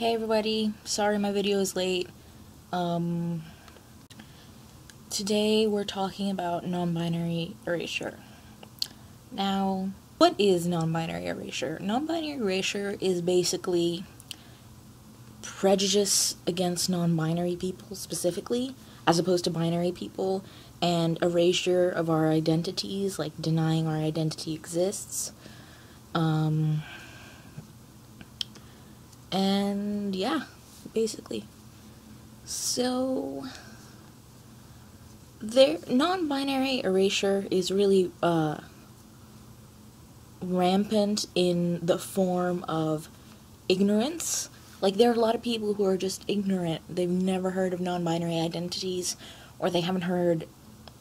Hey everybody, sorry my video is late. Today we're talking about non-binary erasure. Now, what is non-binary erasure? Non-binary erasure is basically prejudice against non-binary people specifically, as opposed to binary people, and erasure of our identities, like denying our identity exists. And yeah, basically. So, non-binary erasure is really rampant in the form of ignorance. Like, there are a lot of people who are just ignorant. They've never heard of non-binary identities, or they haven't heard,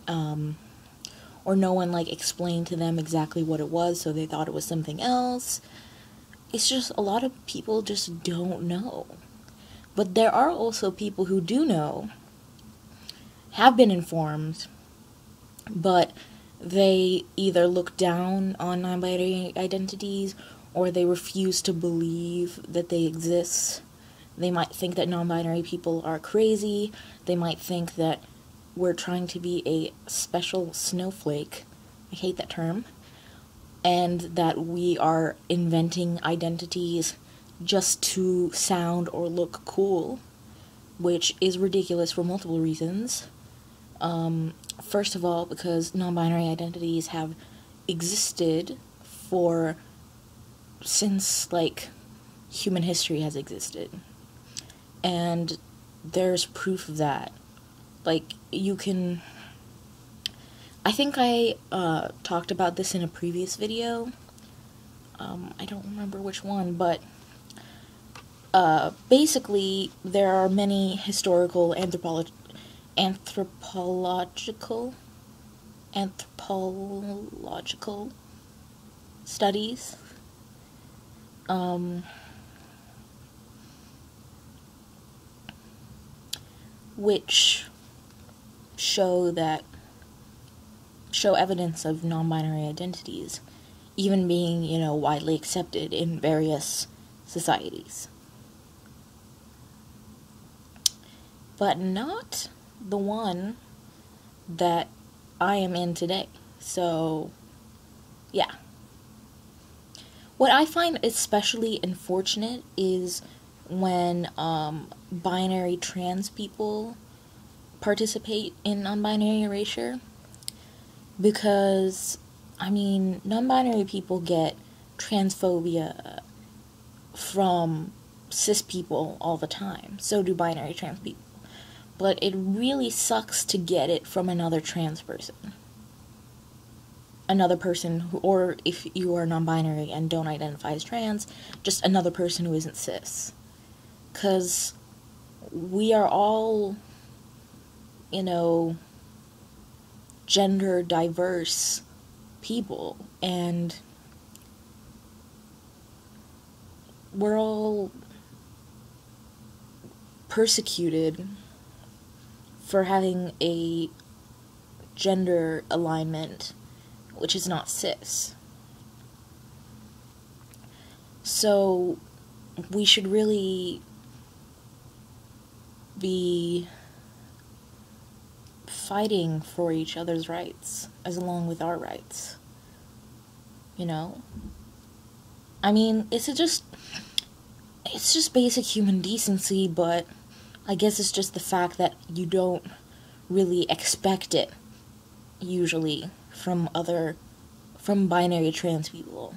or no one, explained to them exactly what it was, so they thought it was something else. It's just, a lot of people just don't know. But there are also people who do know, have been informed, but they either look down on non-binary identities or they refuse to believe that they exist. They might think that non-binary people are crazy. They might think that we're trying to be a special snowflake. I hate that term. And that we are inventing identities just to sound or look cool, which is ridiculous for multiple reasons. First of all, because non-binary identities have existed since human history has existed. And there's proof of that. I think I talked about this in a previous video. I don't remember which one, but basically there are many historical anthropological studies which show evidence of non-binary identities even being, widely accepted in various societies. But not the one that I am in today. So, yeah. What I find especially unfortunate is when binary trans people participate in non-binary erasure, because, non-binary people get transphobia from cis people all the time. So do binary trans people. But it really sucks to get it from another trans person. Another person or if you are non-binary and don't identify as trans, just another person who isn't cis. 'Cause we are all, gender diverse people, and we're all persecuted for having a gender alignment which is not cis. So we should really be fighting for each other's rights as along with our rights. It's just basic human decency, but I guess it's just the fact that you don't really expect it, usually, from binary trans people.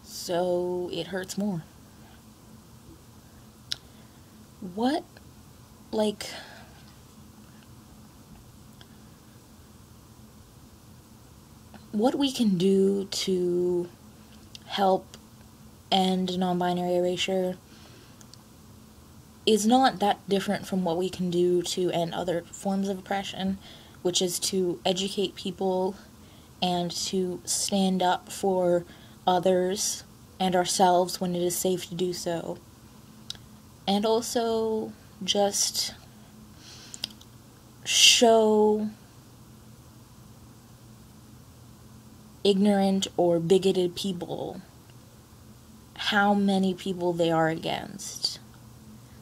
So it hurts more. What we can do to help end non-binary erasure is not that different from what we can do to end other forms of oppression, which is to educate people and to stand up for others and ourselves when it is safe to do so. And also just show ignorant or bigoted people how many people they are against.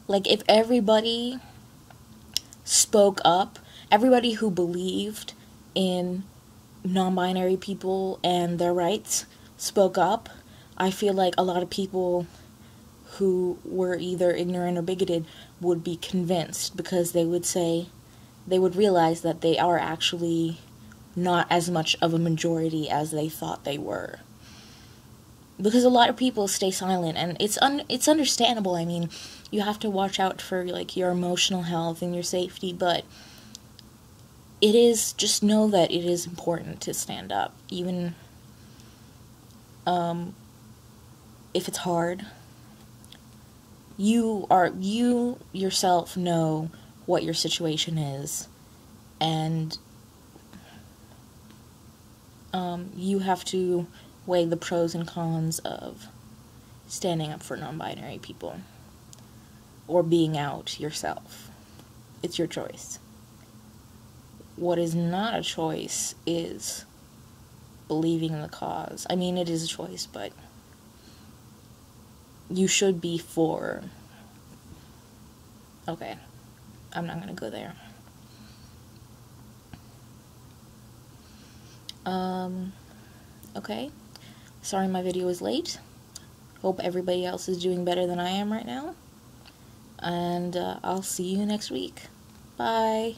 Like, if everybody spoke up, everybody who believed in non-binary people and their rights spoke up, I feel like a lot of people who were either ignorant or bigoted would be convinced, because they would realize that they are actually not as much of a majority as they thought they were. Because a lot of people stay silent, and it's understandable. I mean, you have to watch out for, like, your emotional health and your safety, but just know that it is important to stand up, even if it's hard. You yourself know what your situation is, and you have to weigh the pros and cons of standing up for non-binary people or being out yourself. It's your choice. What is not a choice is believing in the cause. I mean, it is a choice, but you should be for... Okay, I'm not gonna go there. Okay. Sorry my video was late. Hope everybody else is doing better than I am right now. And I'll see you next week. Bye.